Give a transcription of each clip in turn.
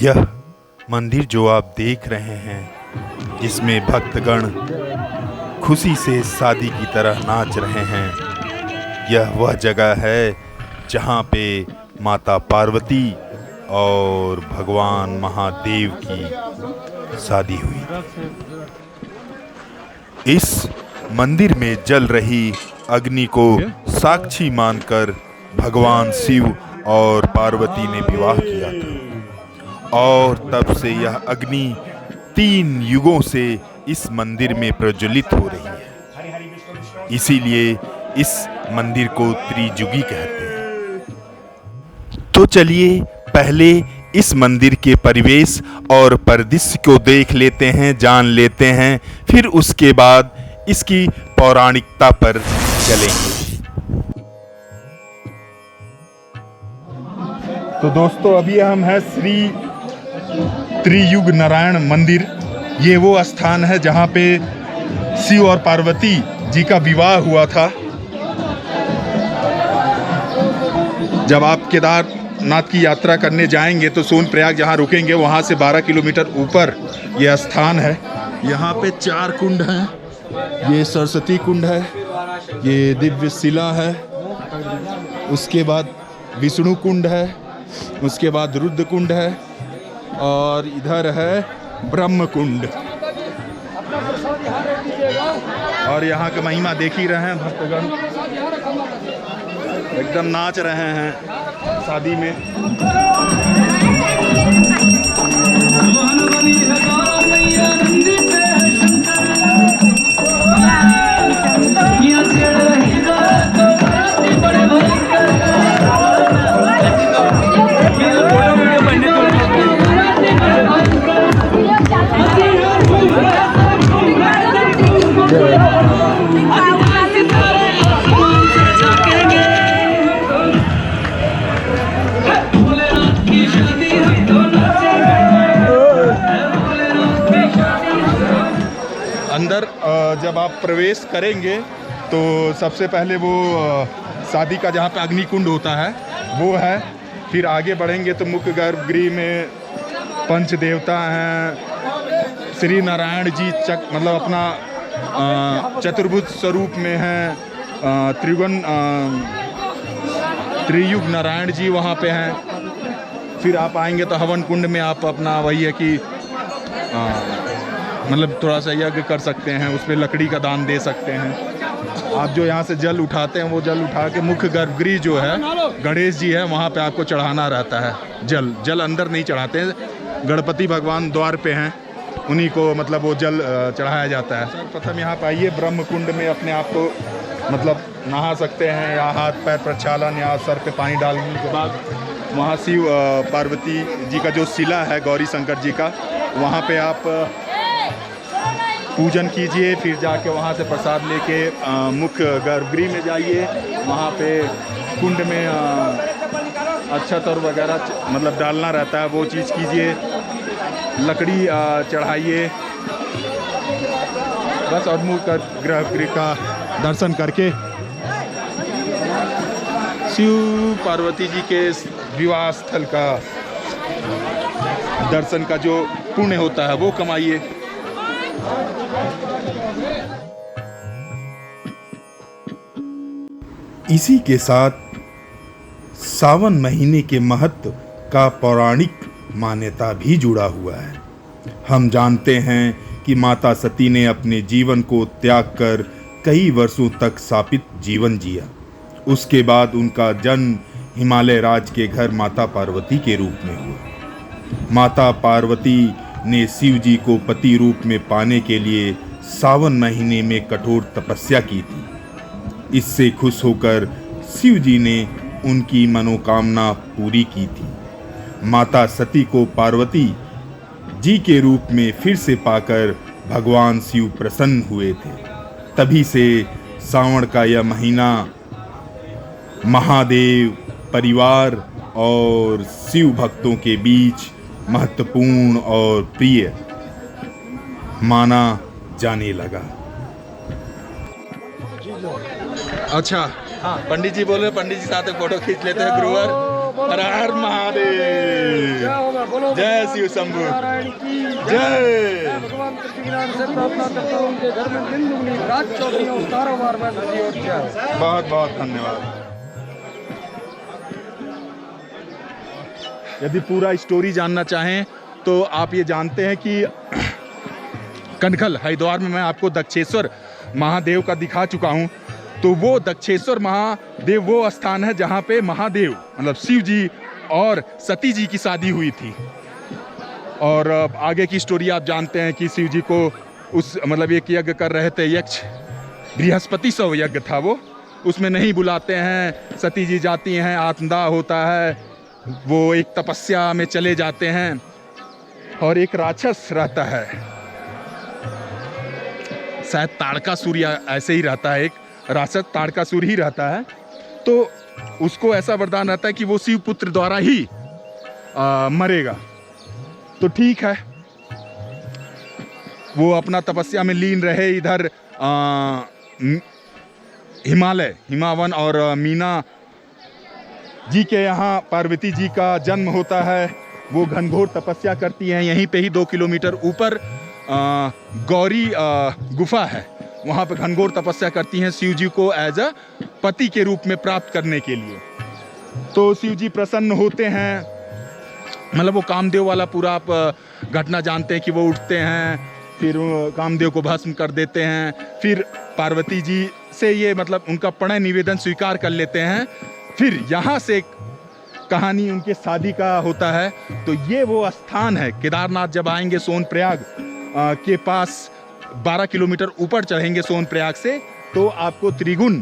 यह मंदिर जो आप देख रहे हैं, जिसमें भक्तगण खुशी से शादी की तरह नाच रहे हैं, यह वह जगह है जहाँ पे माता पार्वती और भगवान महादेव की शादी हुई। इस मंदिर में जल रही अग्नि को साक्षी मानकर भगवान शिव और पार्वती ने विवाह किया था और तब से यह अग्नि 3 युगों से इस मंदिर में प्रज्वलित हो रही है। इसीलिए इस मंदिर को त्रिजुगी कहते हैं। तो चलिए पहले इस मंदिर के परिवेश और परिदृश्य को देख लेते हैं, जान लेते हैं, फिर उसके बाद इसकी पौराणिकता पर चलेंगे। तो दोस्तों, अभी हम हैं श्री त्रियुग नारायण मंदिर। ये वो स्थान है जहाँ पे शिव और पार्वती जी का विवाह हुआ था। जब आप केदारनाथ की यात्रा करने जाएंगे तो सोनप्रयाग जहाँ रुकेंगे वहाँ से 12 किलोमीटर ऊपर ये स्थान है। यहाँ पे 4 कुंड हैं। ये सरस्वती कुंड है, ये दिव्य शिला है, उसके बाद विष्णु कुंड है, उसके बाद रुद्र कुंड है और इधर है ब्रह्म कुंड। और यहाँ का महिमा देख ही रहे हैं, भक्तगण एकदम नाच रहे हैं शादी में। अंदर जब आप प्रवेश करेंगे तो सबसे पहले वो शादी का जहाँ पे अग्नि कुंड होता है वो है। फिर आगे बढ़ेंगे तो मुख्य गर्भगृह में पंच देवता हैं। श्री नारायण जी मतलब अपना चतुर्भुज स्वरूप में हैं। त्रियुग नारायण जी वहाँ पे हैं। फिर आप आएंगे तो हवन कुंड में आप अपना वही है कि मतलब थोड़ा सा यज्ञ कर सकते हैं, उस पर लकड़ी का दान दे सकते हैं। आप जो यहाँ से जल उठाते हैं वो जल उठा के मुख्य गर्भगृह जो है गणेश जी है वहाँ पे आपको चढ़ाना रहता है। जल अंदर नहीं चढ़ाते हैं, गणपति भगवान द्वार पे हैं, उन्हीं को मतलब वो जल चढ़ाया जाता है। सर्वप्रथम यहाँ पे आइए, ब्रह्म कुंड में अपने आप को मतलब नहा सकते हैं या हाथ पैर प्रक्षालन या सर पे पानी डालने के बाद वहाँ शिव पार्वती जी का जो शिला है गौरी शंकर जी का, वहाँ पे आप पूजन कीजिए। फिर जाके वहाँ से प्रसाद लेके मुख्य गर्भगृह में जाइए। वहाँ पे कुंड में अक्षत और वगैरह मतलब डालना रहता है, वो चीज़ कीजिए। लकड़ी चढ़ाइए बस, और मुख्य गर्भगृह का दर्शन करके शिव पार्वती जी के विवाह स्थल का दर्शन का जो पुण्य होता है वो कमाइए। इसी के साथ सावन महीने के महत्व का पौराणिक मान्यता भी जुड़ा हुआ है। हम जानते हैं कि माता सती ने अपने जीवन को त्याग कर कई वर्षों तक शापित जीवन जिया। उसके बाद उनका जन्म हिमालय राज के घर माता पार्वती के रूप में हुआ। माता पार्वती ने शिव जी को पति रूप में पाने के लिए सावन महीने में कठोर तपस्या की थी। इससे खुश होकर शिव जी ने उनकी मनोकामना पूरी की थी। माता सती को पार्वती जी के रूप में फिर से पाकर भगवान शिव प्रसन्न हुए थे। तभी से सावन का यह महीना महादेव परिवार और शिव भक्तों के बीच महत्वपूर्ण और प्रिय माना जाने लगा। अच्छा, हाँ पंडित जी बोल रहे, पंडित जी साथ में फोटो खींच लेते हैं गुरुवर। हर हर महादेव। जय शिव शंभू। जय भगवान पृथ्वीनारायण से प्रार्थना करता हूँ उनके घर में दिन दुगनी रात चौगुनी और कारोबार में वृद्धि हो जाए। बहुत बहुत धन्यवाद। यदि पूरा स्टोरी जानना चाहें तो आप ये जानते हैं कि कनखल हरिद्वार में मैं आपको दक्षेश्वर महादेव का दिखा चुका हूँ। तो वो दक्षेश्वर महादेव वो स्थान है जहाँ पे महादेव मतलब शिव जी और सती जी की शादी हुई थी। और आगे की स्टोरी आप जानते हैं कि शिव जी को उस मतलब एक यज्ञ कर रहे थे, यक्ष बृहस्पति सौ यज्ञ था वो, उसमें नहीं बुलाते हैं। सती जी जाती हैं, आत्मदाह होता है, वो एक तपस्या में चले जाते हैं और एक राक्षस रहता है, शायद ताड़कासुर या ऐसे ही रहता है, एक राक्षस ताड़कासुर ही रहता है। तो उसको ऐसा वरदान रहता है कि वो शिव पुत्र द्वारा ही मरेगा। तो ठीक है, वो अपना तपस्या में लीन रहे। इधर हिमालय हिमावन और मीना जी के यहाँ पार्वती जी का जन्म होता है। वो घनघोर तपस्या करती हैं। यहीं पे ही 2 किलोमीटर ऊपर गौरी गुफा है, वहाँ पे घनघोर तपस्या करती हैं शिव जी को एज अ पति के रूप में प्राप्त करने के लिए। तो शिव जी प्रसन्न होते हैं, मतलब वो कामदेव वाला पूरा आप घटना जानते हैं कि वो उठते हैं, फिर कामदेव को भस्म कर देते हैं, फिर पार्वती जी से ये मतलब उनका प्रणय निवेदन स्वीकार कर लेते हैं। फिर यहाँ से कहानी उनके शादी का होता है। तो ये वो स्थान है, केदारनाथ जब आएंगे सोनप्रयाग के पास 12 किलोमीटर ऊपर चढ़ेंगे सोनप्रयाग से, तो आपको त्रिगुण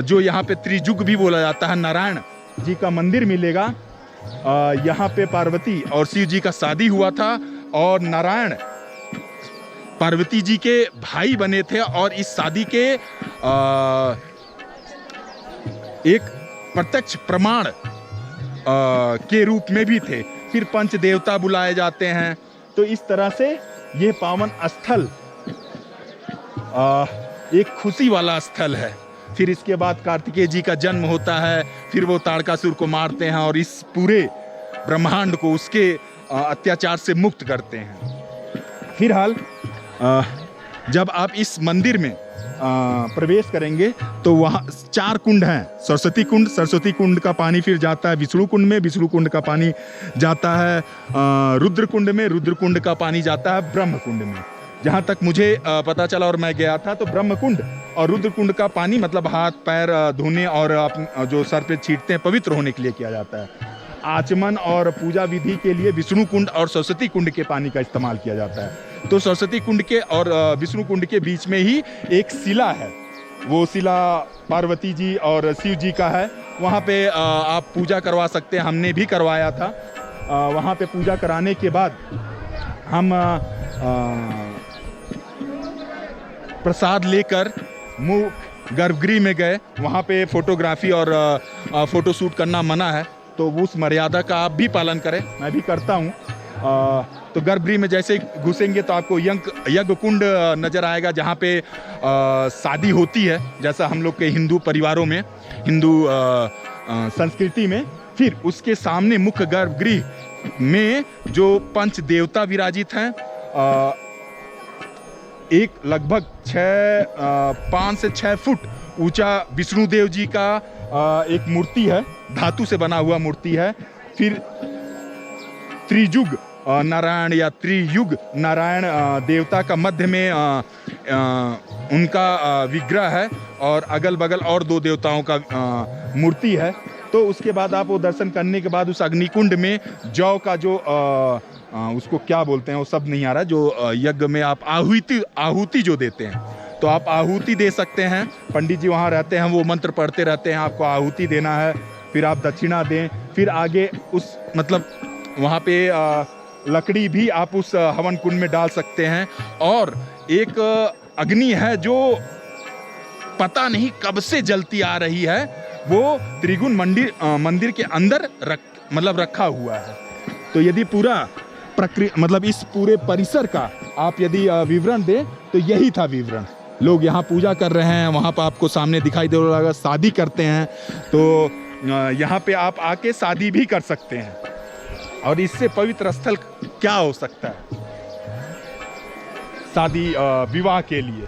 जो यहाँ पे त्रिजुग भी बोला जाता है, नारायण जी का मंदिर मिलेगा। यहाँ पे पार्वती और शिव जी का शादी हुआ था और नारायण पार्वती जी के भाई बने थे और इस शादी के एक प्रत्यक्ष प्रमाण के रूप में भी थे। फिर पंच देवता बुलाए जाते हैं। तो इस तरह से ये पावन स्थल एक खुशी वाला स्थल है। फिर इसके बाद कार्तिकेय जी का जन्म होता है, फिर वो ताड़कासुर को मारते हैं और इस पूरे ब्रह्मांड को उसके अत्याचार से मुक्त करते हैं। फिलहाल जब आप इस मंदिर में प्रवेश करेंगे तो वहाँ 4 कुंड हैं। सरस्वती कुंड का पानी फिर जाता है विष्णु कुंड में, विष्णु कुंड का पानी जाता है रुद्र कुंड में, रुद्र कुंड का पानी जाता है ब्रह्म कुंड में। जहाँ तक मुझे पता चला और मैं गया था, तो ब्रह्म कुंड और रुद्र कुंड का पानी मतलब हाथ पैर धोने और जो सर पे छींटते हैं पवित्र होने के लिए किया जाता है। आचमन और पूजा विधि के लिए विष्णु कुंड और सरस्वती कुंड के पानी का इस्तेमाल किया जाता है। तो सरस्वती कुंड के और विष्णु कुंड के बीच में ही एक शिला है, वो शिला पार्वती जी और शिव जी का है। वहाँ पे आप पूजा करवा सकते हैं, हमने भी करवाया था। वहाँ पे पूजा कराने के बाद हम प्रसाद लेकर मुख्य गर्भगृह में गए। वहाँ पे फोटोग्राफी और फोटोशूट करना मना है, तो उस मर्यादा का आप भी पालन करें, मैं भी करता हूँ। तो गर्भगृह में जैसे घुसेंगे तो आपको यज्ञ कुंड नज़र आएगा, जहाँ पे शादी होती है, जैसा हम लोग के हिंदू परिवारों में, हिंदू संस्कृति में। फिर उसके सामने मुख्य गर्भगृह में जो पंच देवता विराजित हैं, एक लगभग 5 से 6 फुट ऊंचा विष्णु देव जी का एक मूर्ति है, धातु से बना हुआ मूर्ति है। फिर त्रिजुग नारायण या त्रियुग नारायण देवता का मध्य में उनका विग्रह है और अगल बगल और 2 देवताओं का मूर्ति है। तो उसके बाद आप वो दर्शन करने के बाद उस अग्निकुंड में जौ का जो उसको क्या बोलते हैं, वो सब नहीं आ रहा, जो यज्ञ में आप आहुति जो देते हैं, तो आप आहुति दे सकते हैं। पंडित जी वहाँ रहते हैं, वो मंत्र पढ़ते रहते हैं, आपको आहुति देना है, फिर आप दक्षिणा दें। फिर आगे उस मतलब वहाँ पे लकड़ी भी आप उस हवन कुंड में डाल सकते हैं। और एक अग्नि है जो पता नहीं कब से जलती आ रही है, वो त्रिगुण मंदिर के अंदर रखा हुआ है। तो यदि पूरा मतलब इस पूरे परिसर का आप यदि विवरण दें तो यही था विवरण। लोग यहाँ पूजा कर रहे हैं, वहाँ पर आपको सामने दिखाई दे रहा होगा शादी करते हैं। तो यहाँ पे आप आके शादी भी कर सकते हैं, और इससे पवित्र स्थल क्या हो सकता है शादी विवाह के लिए।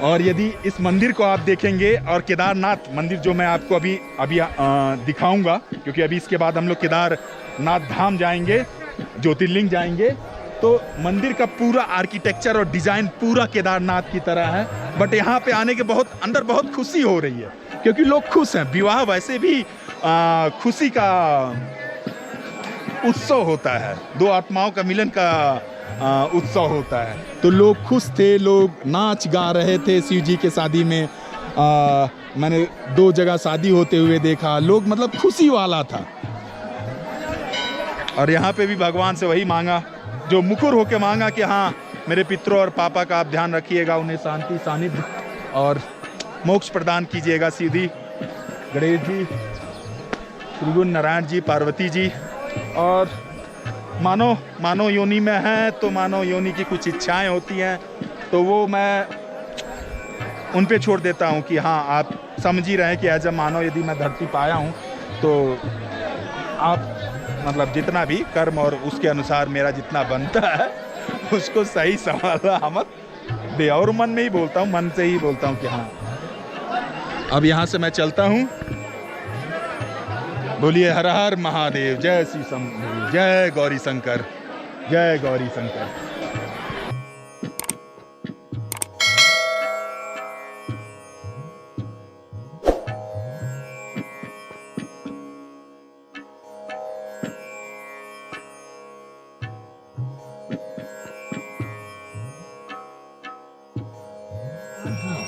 और यदि इस मंदिर को आप देखेंगे, और केदारनाथ मंदिर जो मैं आपको अभी दिखाऊंगा, क्योंकि अभी इसके बाद हम लोग केदारनाथ धाम जाएंगे, ज्योतिर्लिंग जाएंगे, तो मंदिर का पूरा आर्किटेक्चर और डिजाइन पूरा केदारनाथ की तरह है। बट यहाँ पे आने के अंदर बहुत खुशी हो रही है, क्योंकि लोग खुश हैं। विवाह वैसे भी खुशी का उत्सव होता है, दो आत्माओं का मिलन का उत्सव होता है। तो लोग खुश थे, लोग नाच गा रहे थे शिव जी के शादी में। मैंने 2 जगह शादी होते हुए देखा, लोग मतलब खुशी वाला था। और यहाँ पे भी भगवान से वही मांगा जो मुकुर होके मांगा कि हाँ, मेरे पितरों और पापा का आप ध्यान रखिएगा, उन्हें शांति सानिध्य और मोक्ष प्रदान कीजिएगा। सीधी गणेश जी, त्रिगुण नारायण जी, पार्वती जी, और मानव योनि में है तो मानव योनि की कुछ इच्छाएं होती हैं, तो वो मैं उन पे छोड़ देता हूँ कि हाँ, आप समझ ही रहे हैं कि एज अ मानव यदि मैं धरती पाया हूँ तो आप मतलब जितना भी कर्म और उसके अनुसार मेरा जितना बनता है उसको सही संभाला मत दे। और मन में ही बोलता हूँ, मन से ही बोलता हूँ कि हाँ। अब यहाँ से मैं चलता हूँ। बोलिए हर हर महादेव, जय श्री शंभू, जय गौरी शंकर, जय गौरी शंकर।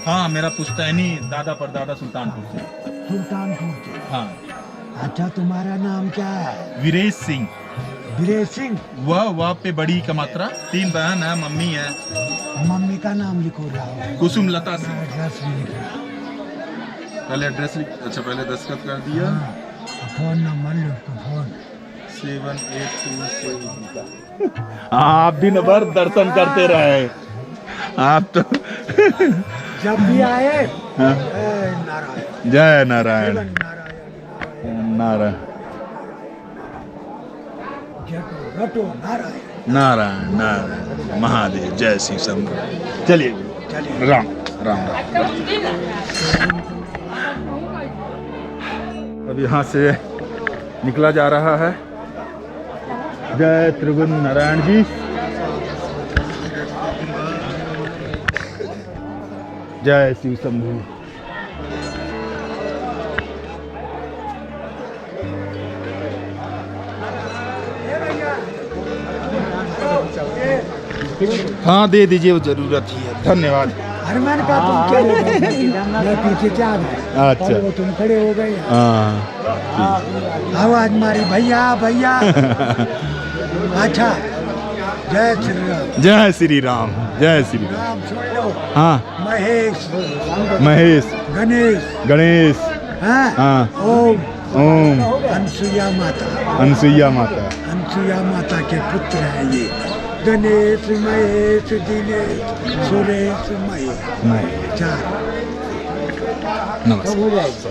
हाँ, मेरा पुश्तैनी दादा परदादा सुल्तानपुर से। सुल्तानपुर से। हाँ। अच्छा, तुम्हारा नाम क्या है? वीरेश सिंह। वीरेश सिंह। वह पे बड़ी का मात्रा, 3 बहन है, मम्मी है। मम्मी का नाम लिखो जाओ। कुसुम लता सिंह। एड्रेस भी लिखो। पहले एड्रेस अच्छा, पहले दस्तखत कर दिया। फोन नंबर लिखो, फोन 782। आप दिन भर दर्शन करते रहे आप तो। जब भी आए हाँ। नारायण, जय नारायण, नारायण, नारायण, रटो नारायण, नारायण, नारायण, महादेव, जय श्री शंभू। चलिए राम राम राम। अब यहाँ से निकला जा रहा है। जय त्रिगुण नारायण जी, जय शिव शंभू। हाँ, दे दीजिए, वो जरूरत ही है। धन्यवाद। अरे मैंने कहा तुम क्या मैं पीछे क्या है? अच्छा, वो तुम खड़े हो गए। हाँ, आवाज मारी, भैया भैया। अच्छा, जय श्री राम, जय श्री राम, जय श्री राम। राम सुन लो। हाँ, महेश, महेश, गणेश, गणेश, हाँ, हाँ, ओम, ओम, अनसुईया माता, अनसुईया माता, अनसुईया माता के पुत्र हैं ये। गणेश, महेश, दिनेश, सुरेश, महेश, 4। नमस्कार। हो जाएगा।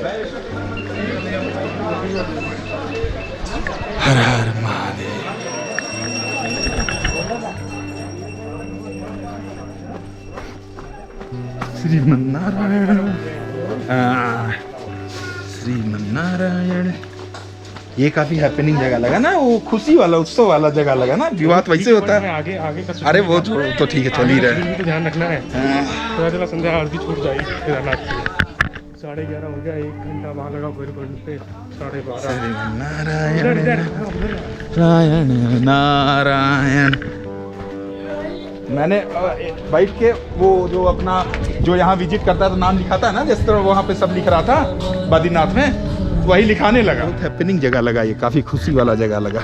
हर हर महादेव। श्रीमन्नारायण, श्रीमन्नारायण। ये काफी हैपनिंग जगह लगा ना, वो खुशी वाला उत्सव वाला जगह लगा ना। विवाह वैसे होता है। आगे आगे का अरे वो छोड़ो तो ठीक है, चल ही रहे। तो ध्यान रखना है। पता चला संध्या आरती छूट जाएगी केदारनाथ की। 11:30 हो गया, 1 घंटा वहाँ लगा फिर पे 12:30। नारायण नारायण नारायण। मैंने बैठ के वो जो अपना जो यहाँ विजिट करता है तो नाम लिखाता है ना, जिस तरह वहाँ पे सब लिख रहा था बद्रीनाथ में, वही लिखाने लगा। बहुत हैपनिंग जगह लगा, ये काफी खुशी वाला जगह लगा।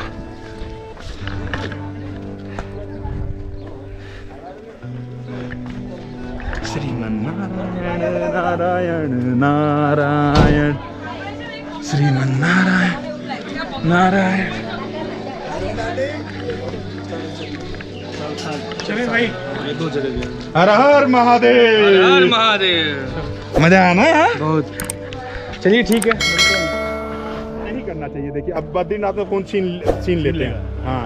श्रीमन्नारायण नारायण नारायण, श्रीमन्नारायण नारायण चले भाई। हर हर महादेव। हर महादेव। मजा आया ना यहाँ? बहुत। चलिए ठीक है। नहीं करना चाहिए। देखिए अब बद्रीनाथ में फोन छीन लेते हैं। हाँ